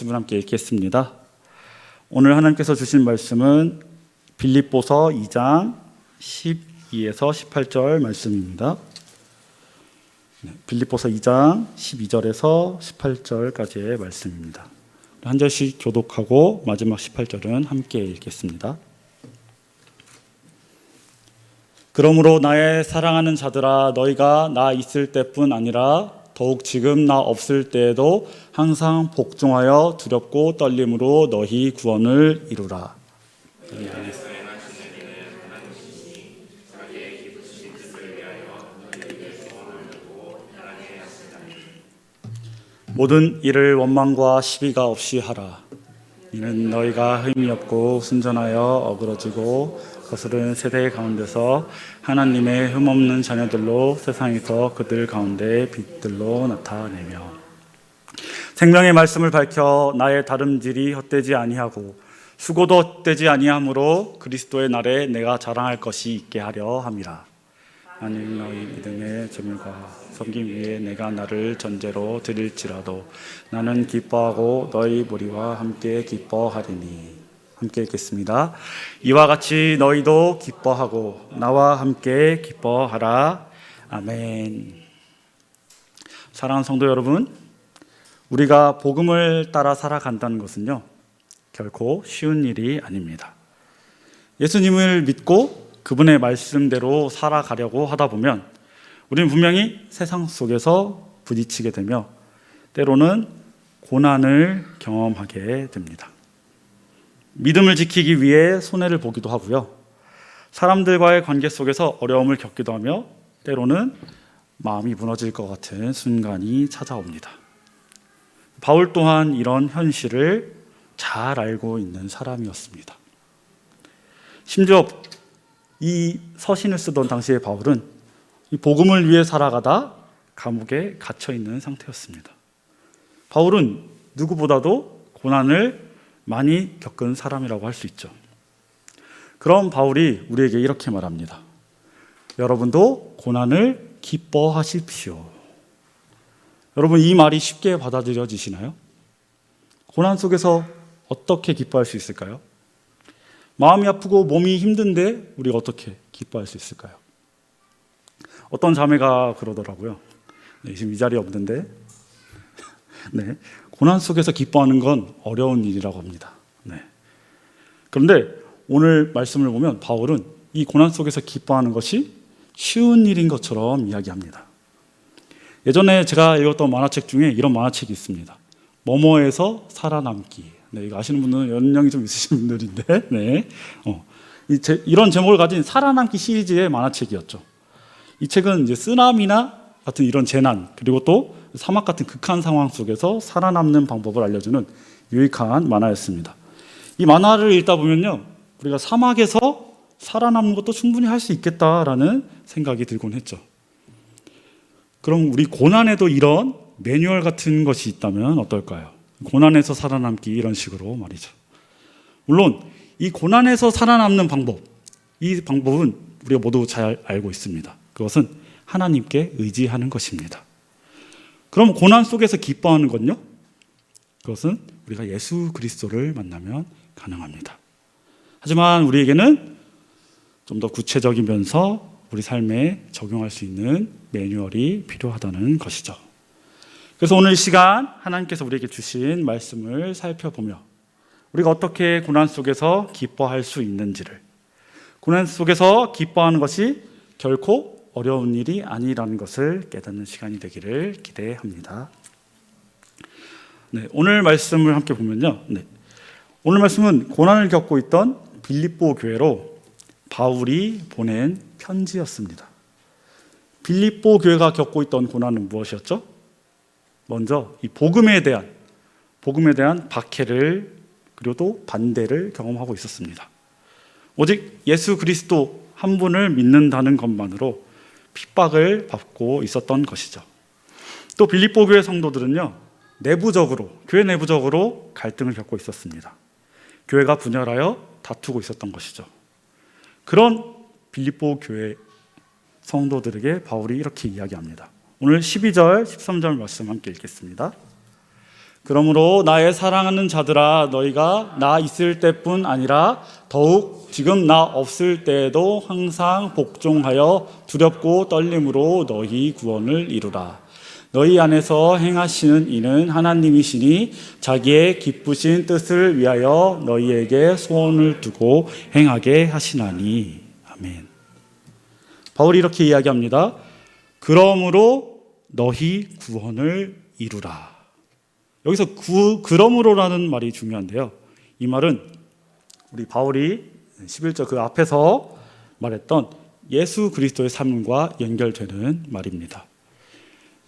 말씀을 함께 읽겠습니다. 오늘 하나님께서 주신 말씀은 빌립보서 2장 12에서 18절 말씀입니다. 빌립보서 2장 12절에서 18절까지의 말씀입니다. 한 절씩 교독하고 마지막 18절은 함께 읽겠습니다. 그러므로 나의 사랑하는 자들아, 너희가 나 있을 때뿐 아니라 더욱 지금 나 없을 때에도 항상 복종하여 두렵고 떨림으로 너희 구원을 이루라. 모든 일을 원망과 시비가 없이 하라. 이는 너희가 흠이 없고 순전하여 어그러지고 거스른 세대 가운데서 하나님의 흠없는 자녀들로 세상에서 그들 가운데 빛들로 나타내며 생명의 말씀을 밝혀 나의 다름질이 헛되지 아니하고 수고도 헛되지 아니하므로 그리스도의 날에 내가 자랑할 것이 있게 하려 함이라. 만일 너희 믿음의 재물과 섬김 위에 내가 나를 전제로 드릴지라도 나는 기뻐하고 너희 무리와 함께 기뻐하리니. 함께 읽겠습니다. 이와 같이 너희도 기뻐하고 나와 함께 기뻐하라. 아멘. 사랑하는 성도 여러분, 우리가 복음을 따라 살아간다는 것은요, 결코 쉬운 일이 아닙니다. 예수님을 믿고 그분의 말씀대로 살아가려고 하다 보면 우리는 분명히 세상 속에서 부딪히게 되며 때로는 고난을 경험하게 됩니다. 믿음을 지키기 위해 손해를 보기도 하고요, 사람들과의 관계 속에서 어려움을 겪기도 하며 때로는 마음이 무너질 것 같은 순간이 찾아옵니다. 바울 또한 이런 현실을 잘 알고 있는 사람이었습니다. 심지어 이 서신을 쓰던 당시의 바울은 이 복음을 위해 살아가다 감옥에 갇혀 있는 상태였습니다. 바울은 누구보다도 고난을 많이 겪은 사람이라고 할 수 있죠. 그럼 바울이 우리에게 이렇게 말합니다. 여러분도 고난을 기뻐하십시오. 여러분, 이 말이 쉽게 받아들여지시나요? 고난 속에서 어떻게 기뻐할 수 있을까요? 마음이 아프고 몸이 힘든데 우리가 어떻게 기뻐할 수 있을까요? 어떤 자매가 그러더라고요. 네, 지금 이 자리에 없는데 네, 고난 속에서 기뻐하는 건 어려운 일이라고 합니다. 네. 그런데 오늘 말씀을 보면 바울은 이 고난 속에서 기뻐하는 것이 쉬운 일인 것처럼 이야기합니다. 예전에 제가 읽었던 만화책 중에 이런 만화책이 있습니다. 뭐뭐에서 살아남기. 네, 이거 아시는 분은 연령이 좀 있으신 분들인데, 네. 이런 제목을 가진 살아남기 시리즈의 만화책이었죠. 이 책은 이제 쓰나미나 같은 이런 재난, 그리고 또 사막 같은 극한 상황 속에서 살아남는 방법을 알려주는 유익한 만화였습니다. 이 만화를 읽다 보면요, 우리가 사막에서 살아남는 것도 충분히 할 수 있겠다라는 생각이 들곤 했죠. 그럼 우리 고난에도 이런 매뉴얼 같은 것이 있다면 어떨까요? 고난에서 살아남기, 이런 식으로 말이죠. 물론 이 고난에서 살아남는 방법, 이 방법은 우리가 모두 잘 알고 있습니다. 그것은 하나님께 의지하는 것입니다. 그럼 고난 속에서 기뻐하는 건요? 그것은 우리가 예수 그리스도를 만나면 가능합니다. 하지만 우리에게는 좀 더 구체적이면서 우리 삶에 적용할 수 있는 매뉴얼이 필요하다는 것이죠. 그래서 오늘 이 시간 하나님께서 우리에게 주신 말씀을 살펴보며 우리가 어떻게 고난 속에서 기뻐할 수 있는지를, 고난 속에서 기뻐하는 것이 결코 어려운 일이 아니라는 것을 깨닫는 시간이 되기를 기대합니다. 네, 오늘 말씀을 함께 보면요, 네, 오늘 말씀은 고난을 겪고 있던 빌립보 교회로 바울이 보낸 편지였습니다. 빌립보 교회가 겪고 있던 고난은 무엇이었죠? 먼저 이 복음에 대한 박해를, 그리고 또 반대를 경험하고 있었습니다. 오직 예수 그리스도 한 분을 믿는다는 것만으로 핍박을 받고 있었던 것이죠. 또 빌립보 교회 성도들은요, 교회 내부적으로 갈등을 겪고 있었습니다. 교회가 분열하여 다투고 있었던 것이죠. 그런 빌립보 교회 성도들에게 바울이 이렇게 이야기합니다. 오늘 12절, 13절 말씀 함께 읽겠습니다. 그러므로 나의 사랑하는 자들아, 너희가 나 있을 때뿐 아니라 더욱 지금 나 없을 때에도 항상 복종하여 두렵고 떨림으로 너희 구원을 이루라. 너희 안에서 행하시는 이는 하나님이시니 자기의 기쁘신 뜻을 위하여 너희에게 소원을 두고 행하게 하시나니. 아멘. 바울이 이렇게 이야기합니다. 그러므로 너희 구원을 이루라. 여기서 그러므로라는 말이 중요한데요. 이 말은 우리 바울이 11절 그 앞에서 말했던 예수 그리스도의 삶과 연결되는 말입니다.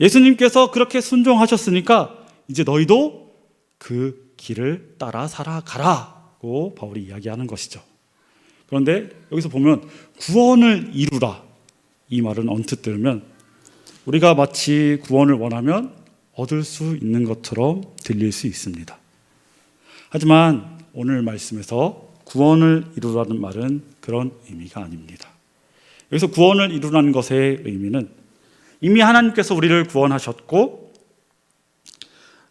예수님께서 그렇게 순종하셨으니까 이제 너희도 그 길을 따라 살아가라고 바울이 이야기하는 것이죠. 그런데 여기서 보면 구원을 이루라, 이 말은 언뜻 들으면 우리가 마치 구원을 원하면 얻을 수 있는 것처럼 들릴 수 있습니다. 하지만 오늘 말씀에서 구원을 이루라는 말은 그런 의미가 아닙니다. 여기서 구원을 이루라는 것의 의미는 이미 하나님께서 우리를 구원하셨고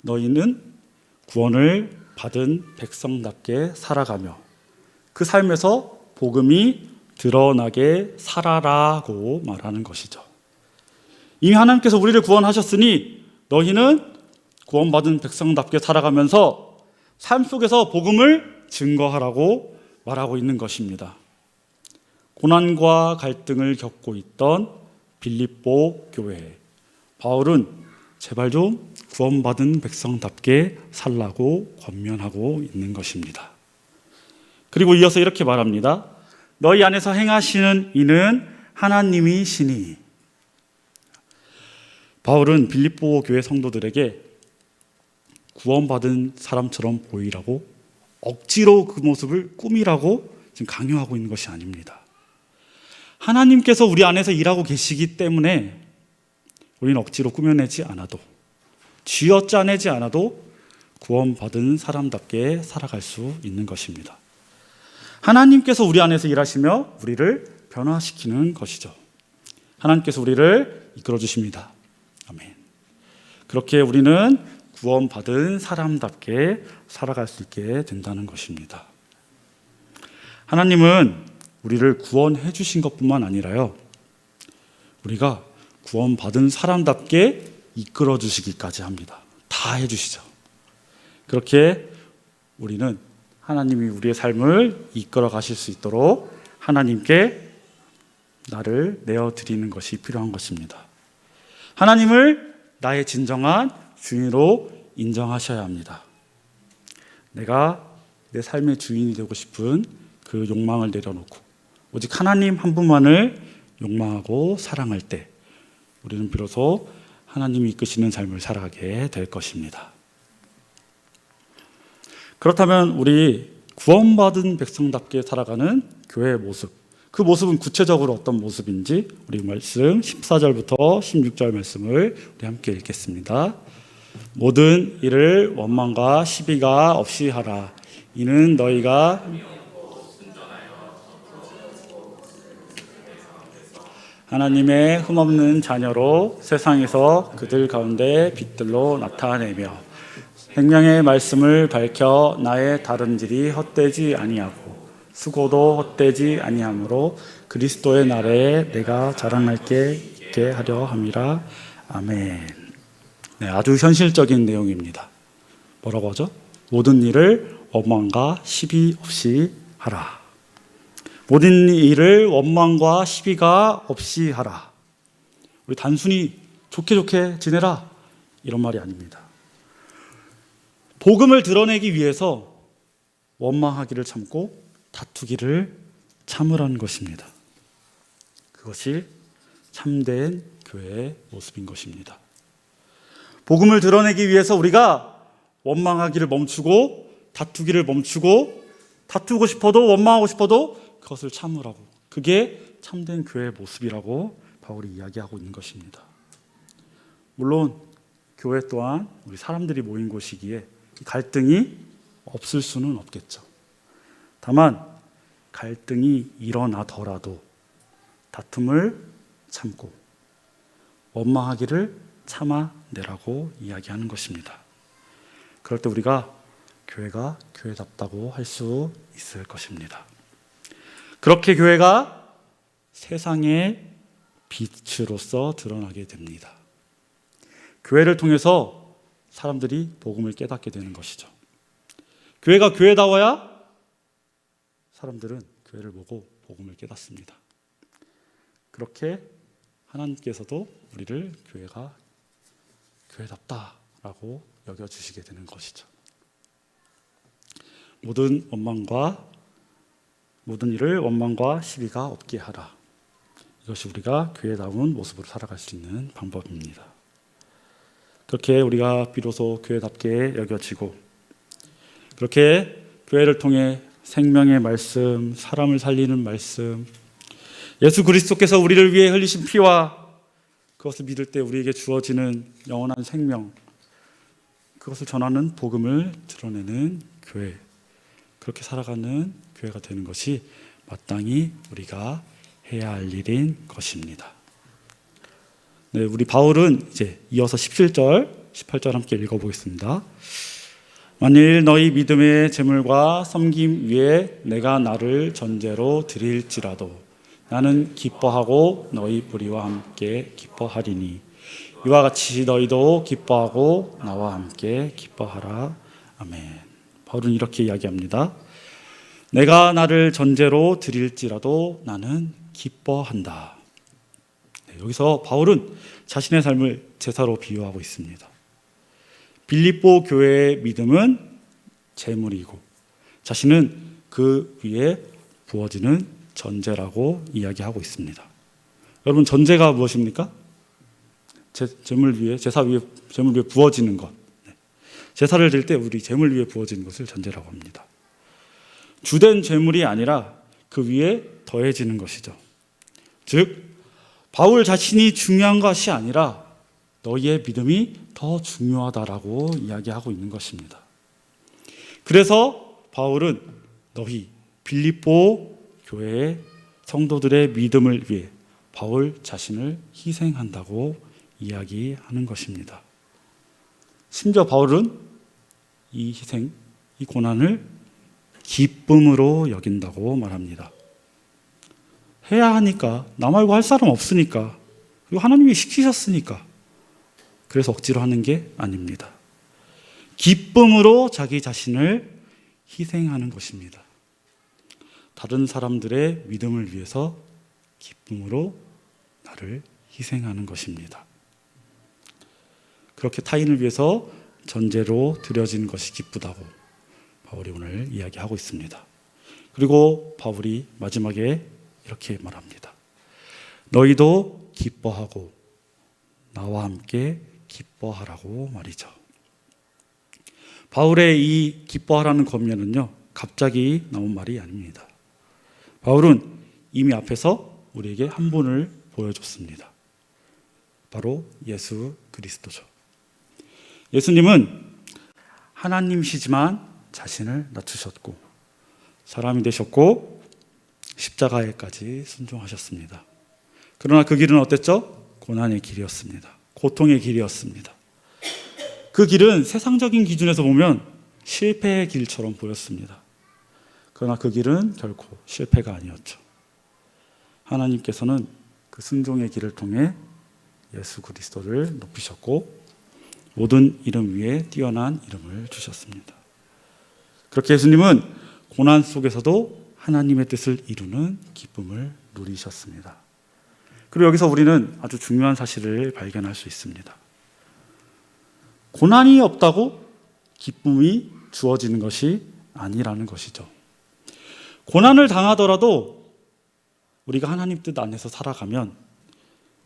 너희는 구원을 받은 백성답게 살아가며 그 삶에서 복음이 드러나게 살아라고 말하는 것이죠. 이미 하나님께서 우리를 구원하셨으니 너희는 구원받은 백성답게 살아가면서 삶 속에서 복음을 증거하라고 말하고 있는 것입니다. 고난과 갈등을 겪고 있던 빌립보 교회, 바울은 제발 좀 구원받은 백성답게 살라고 권면하고 있는 것입니다. 그리고 이어서 이렇게 말합니다. 너희 안에서 행하시는 이는 하나님이시니. 바울은 빌립보 교회 성도들에게 구원받은 사람처럼 보이라고 억지로 그 모습을 꾸미라고 지금 강요하고 있는 것이 아닙니다. 하나님께서 우리 안에서 일하고 계시기 때문에 우리는 억지로 꾸며내지 않아도, 쥐어짜내지 않아도 구원받은 사람답게 살아갈 수 있는 것입니다. 하나님께서 우리 안에서 일하시며 우리를 변화시키는 것이죠. 하나님께서 우리를 이끌어 주십니다. 아멘. 그렇게 우리는 구원받은 사람답게 살아갈 수 있게 된다는 것입니다. 하나님은 우리를 구원해 주신 것뿐만 아니라요, 우리가 구원받은 사람답게 이끌어 주시기까지 합니다. 다 해주시죠. 그렇게 우리는 하나님이 우리의 삶을 이끌어 가실 수 있도록 하나님께 나를 내어드리는 것이 필요한 것입니다. 하나님을 나의 진정한 주인으로 인정하셔야 합니다. 내가 내 삶의 주인이 되고 싶은 그 욕망을 내려놓고 오직 하나님 한 분만을 욕망하고 사랑할 때 우리는 비로소 하나님이 이끄시는 삶을 살아가게 될 것입니다. 그렇다면 우리 구원받은 백성답게 살아가는 교회의 모습, 그 모습은 구체적으로 어떤 모습인지 우리 말씀 14절부터 16절 말씀을 우리 함께 읽겠습니다. 모든 일을 원망과 시비가 없이 하라. 이는 너희가 하나님의 흠없는 자녀로 세상에서 그들 가운데 빛들로 나타내며 생명의 말씀을 밝혀 나의 다름질이 헛되지 아니하고 수고도 헛되지 아니하므로 그리스도의 날에 내가 자랑할 게 있게 하려 함이라. 아멘. 네, 아주 현실적인 내용입니다. 뭐라고 하죠? 모든 일을 원망과 시비 없이 하라. 모든 일을 원망과 시비가 없이 하라. 우리 단순히 좋게 지내라 이런 말이 아닙니다. 복음을 드러내기 위해서 원망하기를 참고 다투기를 참으라는 것입니다. 그것이 참된 교회의 모습인 것입니다. 복음을 드러내기 위해서 우리가 원망하기를 멈추고 다투기를 멈추고 다투고 싶어도 원망하고 싶어도 그것을 참으라고, 그게 참된 교회의 모습이라고 바울이 이야기하고 있는 것입니다. 물론 교회 또한 우리 사람들이 모인 곳이기에 갈등이 없을 수는 없겠죠. 다만 갈등이 일어나더라도 다툼을 참고 원망하기를 참아내라고 이야기하는 것입니다. 그럴 때 우리가 교회가 교회답다고 할 수 있을 것입니다. 그렇게 교회가 세상의 빛으로서 드러나게 됩니다. 교회를 통해서 사람들이 복음을 깨닫게 되는 것이죠. 교회가 교회다워야 사람들은 교회를 보고 복음을 깨닫습니다. 그렇게 하나님께서도 우리를 교회가 교회답다라고 여겨주시게 되는 것이죠. 모든 일을 원망과 시비가 없게 하라. 이것이 우리가 교회다운 모습으로 살아갈 수 있는 방법입니다. 그렇게 우리가 비로소 교회답게 여겨지고, 그렇게 교회를 통해 생명의 말씀, 사람을 살리는 말씀, 예수 그리스도께서 우리를 위해 흘리신 피와 그것을 믿을 때 우리에게 주어지는 영원한 생명, 그것을 전하는 복음을 드러내는 교회, 그렇게 살아가는 교회가 되는 것이 마땅히 우리가 해야 할 일인 것입니다. 네, 우리 바울은 이제 이어서 17절, 18절 함께 읽어보겠습니다. 만일 너희 믿음의 재물과 섬김 위에 내가 나를 전제로 드릴지라도 나는 기뻐하고 너희 불의와 함께 기뻐하리니 이와 같이 너희도 기뻐하고 나와 함께 기뻐하라. 아멘. 바울은 이렇게 이야기합니다. 내가 나를 전제로 드릴지라도 나는 기뻐한다. 네, 여기서 바울은 자신의 삶을 제사로 비유하고 있습니다. 빌립보 교회의 믿음은 제물이고 자신은 그 위에 부어지는 전제라고 이야기하고 있습니다. 여러분, 전제가 무엇입니까? 제물 위에, 제사 위에, 제물 위에 부어지는 것. 제사를 드릴 때 우리 제물 위에 부어지는 것을 전제라고 합니다. 주된 제물이 아니라 그 위에 더해지는 것이죠. 즉, 바울 자신이 중요한 것이 아니라 너희의 믿음이 더 중요하다라고 이야기하고 있는 것입니다. 그래서 바울은 너희 빌립보 교회의 성도들의 믿음을 위해 바울 자신을 희생한다고 이야기하는 것입니다. 심지어 바울은 이 희생, 이 고난을 기쁨으로 여긴다고 말합니다. 해야 하니까, 나 말고 할 사람 없으니까, 그리고 하나님이 시키셨으니까, 그래서 억지로 하는 게 아닙니다. 기쁨으로 자기 자신을 희생하는 것입니다. 다른 사람들의 믿음을 위해서 기쁨으로 나를 희생하는 것입니다. 그렇게 타인을 위해서 전제로 드려진 것이 기쁘다고 바울이 오늘 이야기하고 있습니다. 그리고 바울이 마지막에 이렇게 말합니다. 너희도 기뻐하고 나와 함께 기뻐하라고 말이죠. 바울의 이 기뻐하라는 권면은요, 갑자기 나온 말이 아닙니다. 바울은 이미 앞에서 우리에게 한 분을 보여줬습니다. 바로 예수 그리스도죠. 예수님은 하나님이시지만 자신을 낮추셨고 사람이 되셨고 십자가에까지 순종하셨습니다. 그러나 그 길은 어땠죠? 고난의 길이었습니다. 고통의 길이었습니다. 그 길은 세상적인 기준에서 보면 실패의 길처럼 보였습니다. 그러나 그 길은 결코 실패가 아니었죠. 하나님께서는 그 순종의 길을 통해 예수 그리스도를 높이셨고 모든 이름 위에 뛰어난 이름을 주셨습니다. 그렇게 예수님은 고난 속에서도 하나님의 뜻을 이루는 기쁨을 누리셨습니다. 그리고 여기서 우리는 아주 중요한 사실을 발견할 수 있습니다. 고난이 없다고 기쁨이 주어지는 것이 아니라는 것이죠. 고난을 당하더라도 우리가 하나님 뜻 안에서 살아가면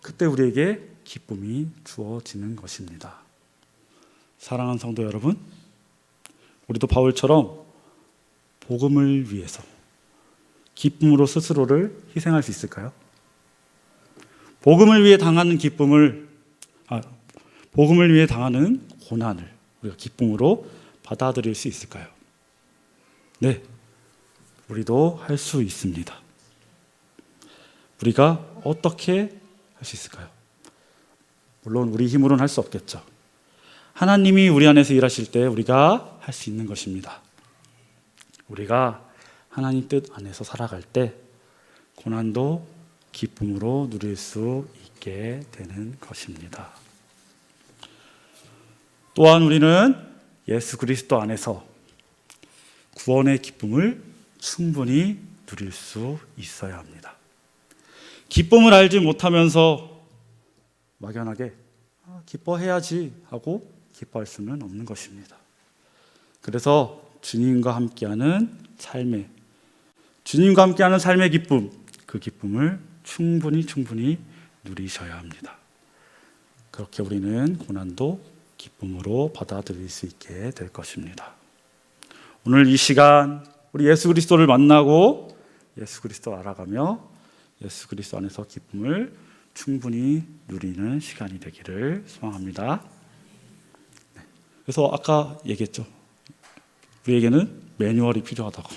그때 우리에게 기쁨이 주어지는 것입니다. 사랑하는 성도 여러분, 우리도 바울처럼 복음을 위해서 기쁨으로 스스로를 희생할 수 있을까요? 복음을 위해 당하는 복음을 위해 당하는 고난을 우리가 기쁨으로 받아들일 수 있을까요? 네, 우리도 할 수 있습니다. 우리가 어떻게 할 수 있을까요? 물론 우리 힘으로는 할 수 없겠죠. 하나님이 우리 안에서 일하실 때 우리가 할 수 있는 것입니다. 우리가 하나님 뜻 안에서 살아갈 때 고난도 기쁨으로 누릴 수 있게 되는 것입니다. 또한 우리는 예수 그리스도 안에서 구원의 기쁨을 충분히 누릴 수 있어야 합니다. 기쁨을 알지 못하면서 막연하게 기뻐해야지 하고 기뻐할 수는 없는 것입니다. 그래서 주님과 함께하는 삶의 기쁨, 그 기쁨을 충분히 누리셔야 합니다. 그렇게 우리는 고난도 기쁨으로 받아들일 수 있게 될 것입니다. 오늘 이 시간 우리 예수 그리스도를 만나고 예수 그리스도 알아가며 예수 그리스도 안에서 기쁨을 충분히 누리는 시간이 되기를 소망합니다. 그래서 아까 얘기했죠. 우리에게는 매뉴얼이 필요하다고.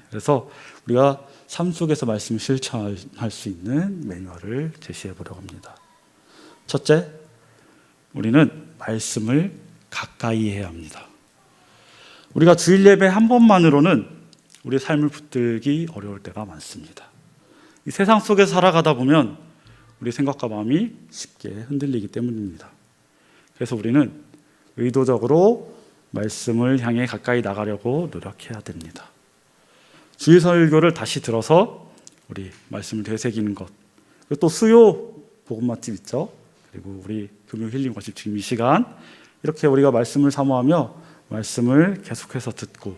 그래서 우리가 삶 속에서 말씀을 실천할 수 있는 매뉴얼을 제시해 보려고 합니다. 첫째, 우리는 말씀을 가까이 해야 합니다. 우리가 주일 예배 한 번만으로는 우리의 삶을 붙들기 어려울 때가 많습니다. 이 세상 속에서 살아가다 보면 우리 생각과 마음이 쉽게 흔들리기 때문입니다. 그래서 우리는 의도적으로 말씀을 향해 가까이 나가려고 노력해야 됩니다. 주일 설교를 다시 들어서 우리 말씀을 되새기는 것, 그리고 또 수요 복음 맛집 있죠. 그리고 우리 금요 힐링 워십 지금 이 시간 이렇게 우리가 말씀을 사모하며 말씀을 계속해서 듣고,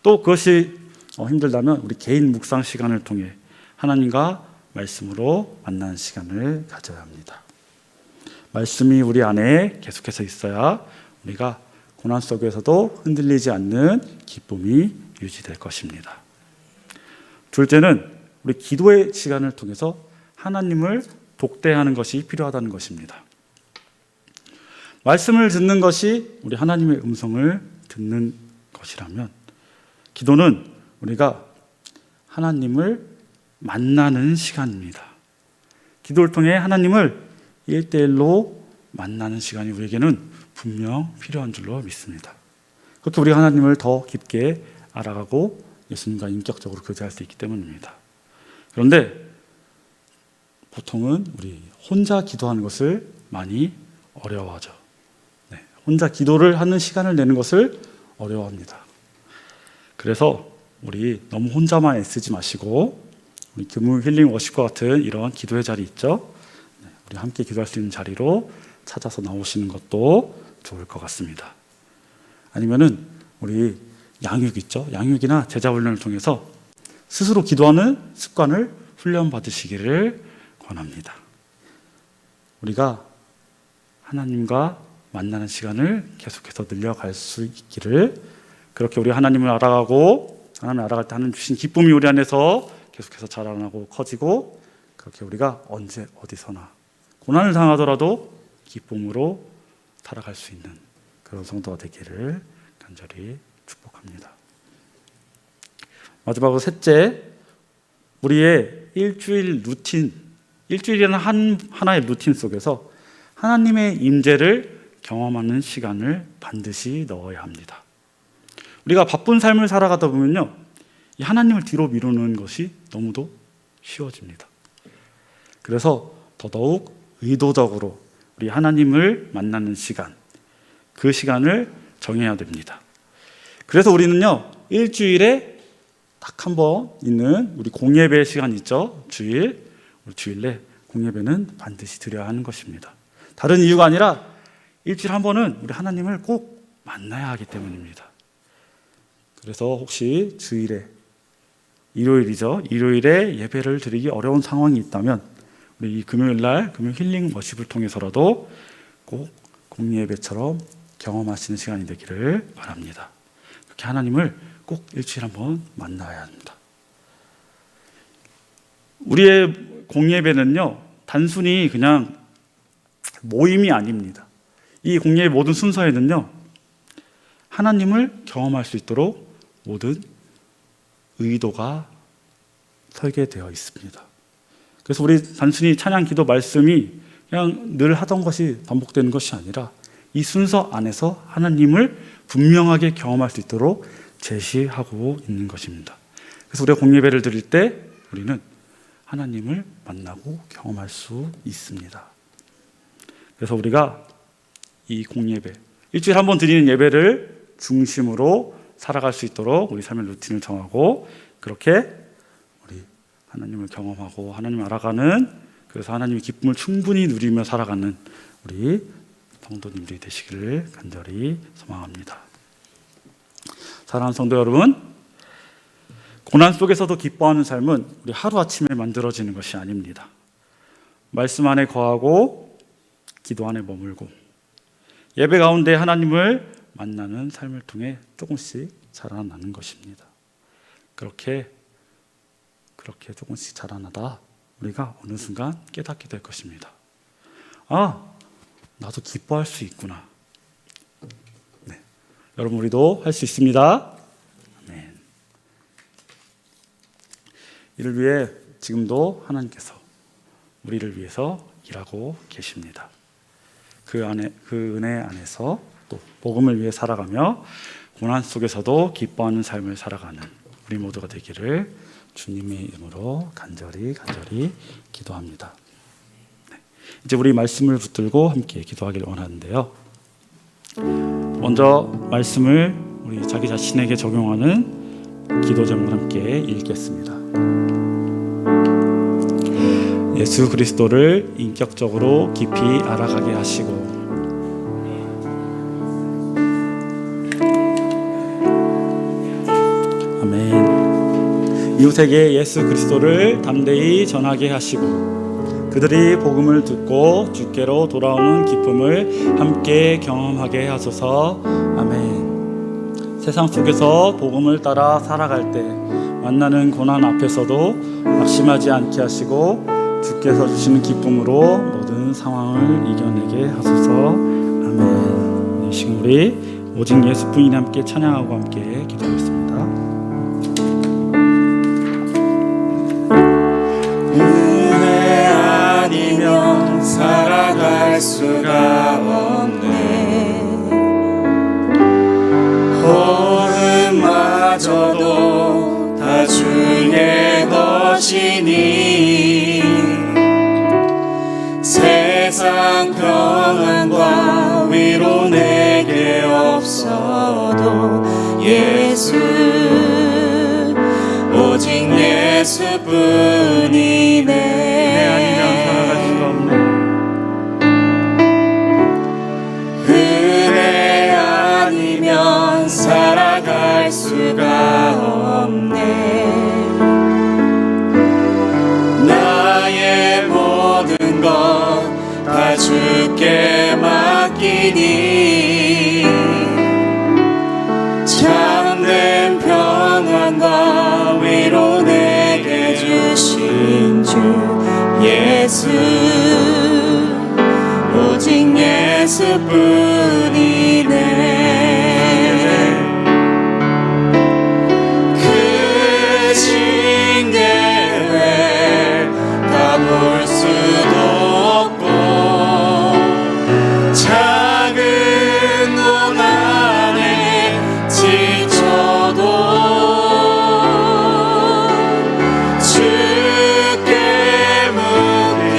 또 그것이 힘들다면 우리 개인 묵상 시간을 통해 하나님과 말씀으로 만나는 시간을 가져야 합니다. 말씀이 우리 안에 계속해서 있어야 우리가 고난 속에서도 흔들리지 않는 기쁨이 유지될 것입니다. 둘째는 우리 기도의 시간을 통해서 하나님을 독대하는 것이 필요하다는 것입니다. 말씀을 듣는 것이 우리 하나님의 음성을 듣는 것이라면, 기도는 우리가 하나님을 만나는 시간입니다. 기도를 통해 하나님을 1대1로 만나는 시간이 우리에게는 분명 필요한 줄로 믿습니다. 그렇게 우리가 하나님을 더 깊게 알아가고 예수님과 인격적으로 교제할 수 있기 때문입니다. 그런데 보통은 우리 혼자 기도하는 것을 많이 어려워하죠. 혼자 기도를 하는 시간을 내는 것을 어려워합니다. 그래서 우리 너무 혼자만 애쓰지 마시고 우리 금요 힐링 워십과 같은 이런 기도의 자리 있죠. 우리 함께 기도할 수 있는 자리로 찾아서 나오시는 것도 좋을 것 같습니다. 아니면은 우리 양육 있죠. 양육이나 제자 훈련을 통해서 스스로 기도하는 습관을 훈련 받으시기를 권합니다. 우리가 하나님과 만나는 시간을 계속해서 늘려갈 수 있기를, 그렇게 우리 하나님을 알아가고 하나님을 알아갈 때 하나님 주신 기쁨이 우리 안에서 계속해서 자라나고 커지고, 그렇게 우리가 언제 어디서나 고난을 당하더라도 기쁨으로 살아갈 수 있는 그런 성도가 되기를 간절히 축복합니다. 마지막으로 셋째, 우리의 일주일 루틴, 일주일이라는 하나의 루틴 속에서 하나님의 임재를 경험하는 시간을 반드시 넣어야 합니다. 우리가 바쁜 삶을 살아가다 보면요, 이 하나님을 뒤로 미루는 것이 너무도 쉬워집니다. 그래서 더더욱 의도적으로 우리 하나님을 만나는 시간, 그 시간을 정해야 됩니다. 그래서 우리는요, 일주일에 딱 한 번 있는 우리 공예배 시간 있죠. 주일 내 공예배는 반드시 드려야 하는 것입니다. 다른 이유가 아니라 일주일에 한 번은 우리 하나님을 꼭 만나야 하기 때문입니다. 그래서 혹시 주일에 일요일에 예배를 드리기 어려운 상황이 있다면 우리 이 금요일날 금요 힐링 워십을 통해서라도 꼭 공예배처럼 경험하시는 시간이 되기를 바랍니다. 그렇게 하나님을 꼭 일주일에 한 번 만나야 합니다. 우리의 공예배는요, 단순히 그냥 모임이 아닙니다. 이 공예의 모든 순서에는요, 하나님을 경험할 수 있도록 모든 의도가 설계되어 있습니다. 그래서 우리 단순히 찬양, 기도, 말씀이 그냥 늘 하던 것이 반복되는 것이 아니라 이 순서 안에서 하나님을 분명하게 경험할 수 있도록 제시하고 있는 것입니다. 그래서 우리가 공예배를 드릴 때 우리는 하나님을 만나고 경험할 수 있습니다. 그래서 우리가 이 공예배, 일주일에 한 번 드리는 예배를 중심으로 살아갈 수 있도록 우리 삶의 루틴을 정하고, 그렇게 우리 하나님을 경험하고 하나님을 알아가는, 그래서 하나님의 기쁨을 충분히 누리며 살아가는 우리 성도님들이 되시기를 간절히 소망합니다. 사랑하는 성도 여러분, 고난 속에서도 기뻐하는 삶은 우리 하루아침에 만들어지는 것이 아닙니다. 말씀 안에 거하고 기도 안에 머물고 예배 가운데 하나님을 만나는 삶을 통해 조금씩 자라나는 것입니다. 그렇게 조금씩 자라나다 우리가 어느 순간 깨닫게 될 것입니다. 아, 나도 기뻐할 수 있구나. 네. 여러분, 우리도 할 수 있습니다. 아멘. 이를 위해 지금도 하나님께서 우리를 위해서 일하고 계십니다. 그 은혜 안에서 또 복음을 위해 살아가며 고난 속에서도 기뻐하는 삶을 살아가는 우리 모두가 되기를 주님의 이름으로 간절히 기도합니다. 네. 이제 우리 말씀을 붙들고 함께 기도하기를 원하는데요. 먼저 말씀을 우리 자기 자신에게 적용하는 기도 제목을 함께 읽겠습니다. 예수 그리스도를 인격적으로 깊이 알아가게 하시고 아멘. 이웃에게 예수 그리스도를 담대히 전하게 하시고 그들이 복음을 듣고 주께로 돌아오는 기쁨을 함께 경험하게 하소서. 아멘. 세상 속에서 복음을 따라 살아갈 때 만나는 고난 앞에서도 낙심하지 않게 하시고 주께서 주시는 기쁨으로 모든 상황을 이겨내게 하소서. 아멘. 이 시간 우리 오직 예수뿐이 함께 찬양하고 함께 기도하겠습니다. 은혜 아니면 살아갈 수가 없네. 호흡마저도 다 주의 것이니 세상 평안과 위로 내게 없어도 예수, 오직 예수뿐이네. 은혜 아니면 살아갈 수가 없네. 나의 모든 것 다 주께 맡기니 참된 평안과 위로 내게 주신 주 예수, 오직 예수뿐이네. 크신 계획 다 볼 수도 없고 작은 고난에 지쳐도 주께 맡긴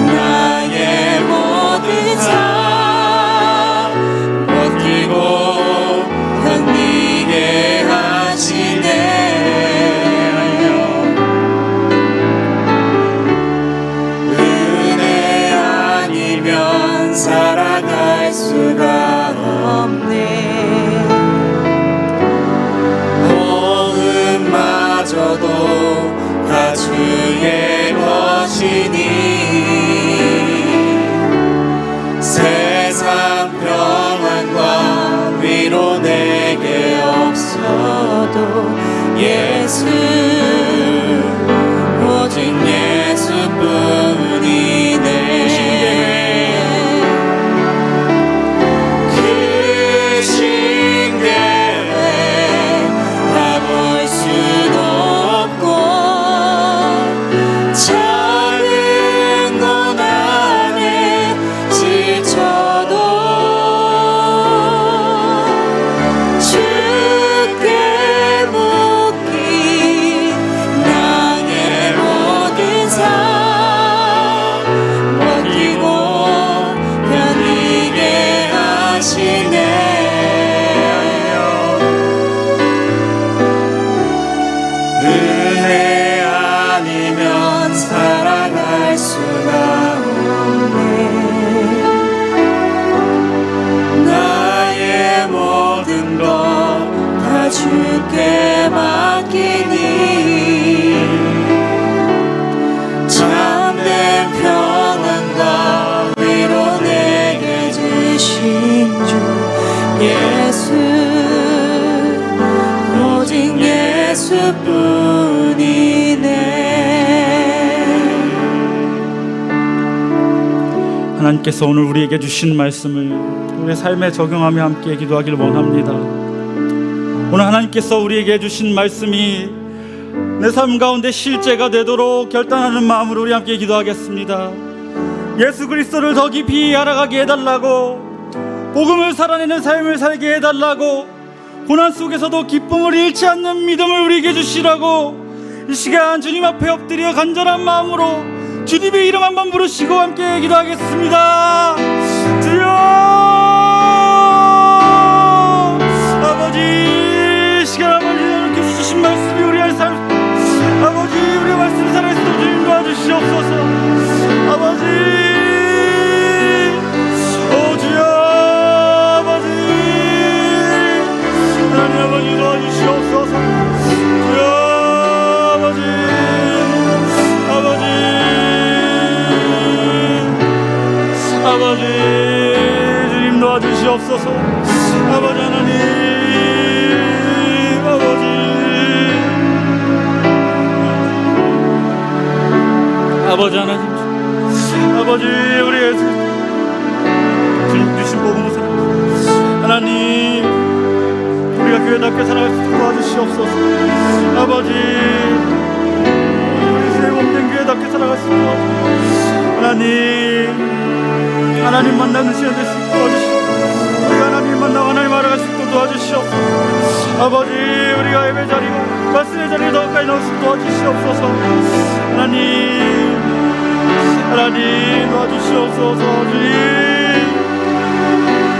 나의 모든 삶 버티고 견디게 하시네. 은혜 아니면 살아갈 수가 없네. 호흡마저도 다 주의 것이니 세상 평안과 위로 내게 없어도 예수, 오직 예수뿐이네. 크신 계획 다 볼 수도 없고 작은 고난에 지쳐도 주께 맡기니 참된 평안과 위로 내게 주신 주 예수 오직 예수뿐이네. 하나님께서 오늘 우리에게 주신 말씀을 우리의 삶에 적용하며 함께 기도하길 원합니다. 오늘 하나님께서 우리에게 주신 말씀이 내 삶 가운데 실제가 되도록 결단하는 마음으로 우리 함께 기도하겠습니다. 예수 그리스도를 더 깊이 알아가게 해달라고, 복음을 살아내는 삶을 살게 해달라고, 고난 속에서도 기쁨을 잃지 않는 믿음을 우리에게 주시라고 이 시간 주님 앞에 엎드려 간절한 마음으로 주님의 이름 한번 부르시고 함께 기도하겠습니다. 주여 아버지, 시간 아버지 이렇게 주신 말씀이 우리의 삶, 아버지 우리의 말씀이 살아있도록 주님 도와주시옵소서. 아버지 오 주여 아버지, 하나님 아버지 도와주시옵소서. 주여 아버지, 아버지, 아버지 주님 도와주시옵소서. 아버지 하나님, 아버지, 아버지 하나님, 아버지 우리 예수 주님 주신 복음을 살아 하나님 우리가 교회답게 살아갈 수 있도록 도와주시옵소서. 아버지 우리 세몸된 교회답게 살아갈 수 있도록 하나님, 하나님 만나는 시간 될 수 있도록 도와주시옵소서. 우리가 하나님 만나고 하나님 알아갈 수 있도록 도와주시옵소서. 아버지 우리가 예배 자리고 말씀의 자리에 더 가까이 나올 수 있도록 도와주시옵소서. 하나님, 하나님 도와주시옵소서. 주님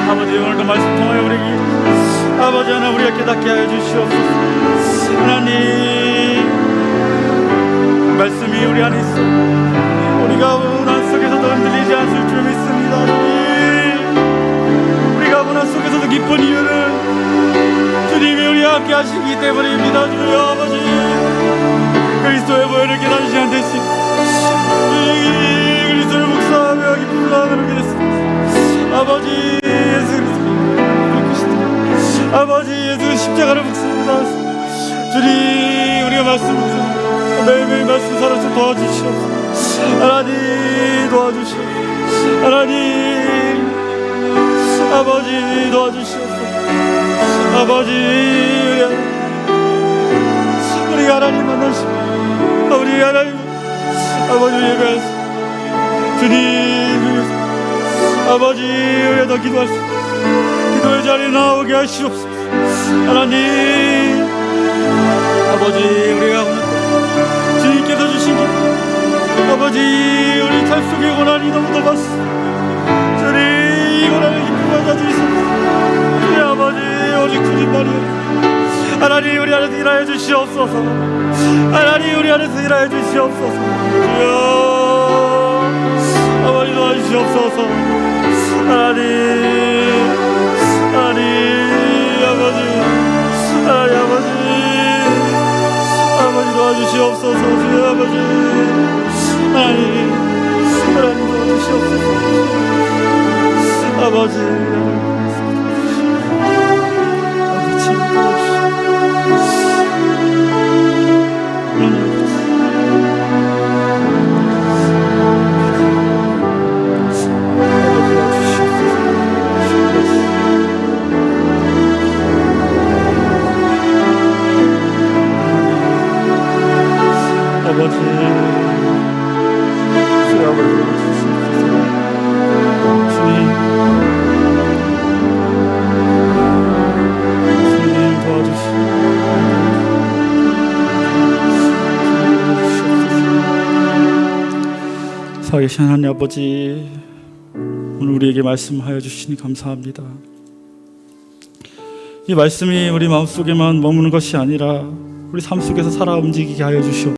아버지 오늘도 말씀 통하여 우리에게 아버지 하나님 우리가 깨닫게 하여 주시옵소서. 하나님 말씀이 우리 안에 있어 우리가 고난 속에서도 흔들리지 않을 줄 믿습니다. 우리가 고난 속에서도 기쁜 이유는 주님이 우리와 함께 하시기 때문입니다. 주여 아버지 그리스도의 보혈을 깨닫는 시간 되시 그리스도를 묵상하며 기쁨을 나누게 됐습니다. 아버지 예수 그리스도 아버지 예수 십자가를 묵상합니다. 주님 우리가 말씀 묵상합니다. 매일매일 말씀 살아서 도와주시옵소서. 하나님 도와주시옵소서. 하나님 아버지 도와주시옵소서. 아버지 우리 하나님 만나시고 우리 하나님 아버지 예배하시 주님 아버지 우리가 더 기도할 수 기도의 자리에 나오게 하시옵소서. 하나님 아버지 우리가 주님께서 주신 길 아버지 우리 삶 속의 고난이 너무도 많습니다. 주님 이 고난을 기쁨 받아주시옵소서. 우리 아버지 오직 주님만이요 하나님 우리 안에서 일하여 주시옵소서. 하나님 우리 안에서 일하여 주시옵소서. 주여 아버지 도와주시옵소서. 하나님 하나님 아버지 하나님 아버지 아버지 도와주시옵소서. 주여 아버지 하나님 하나님 도와주시옵소서. 아버지 아버지 주여 아버지 주님 도와주시옵소서. 살아계신 하나님 아버지 오늘 우리에게 말씀하여 주시니 감사합니다. 이 말씀이 우리 마음속에만 머무는 것이 아니라 우리 삶 속에서 살아 움직이게 하여 주시옵소서.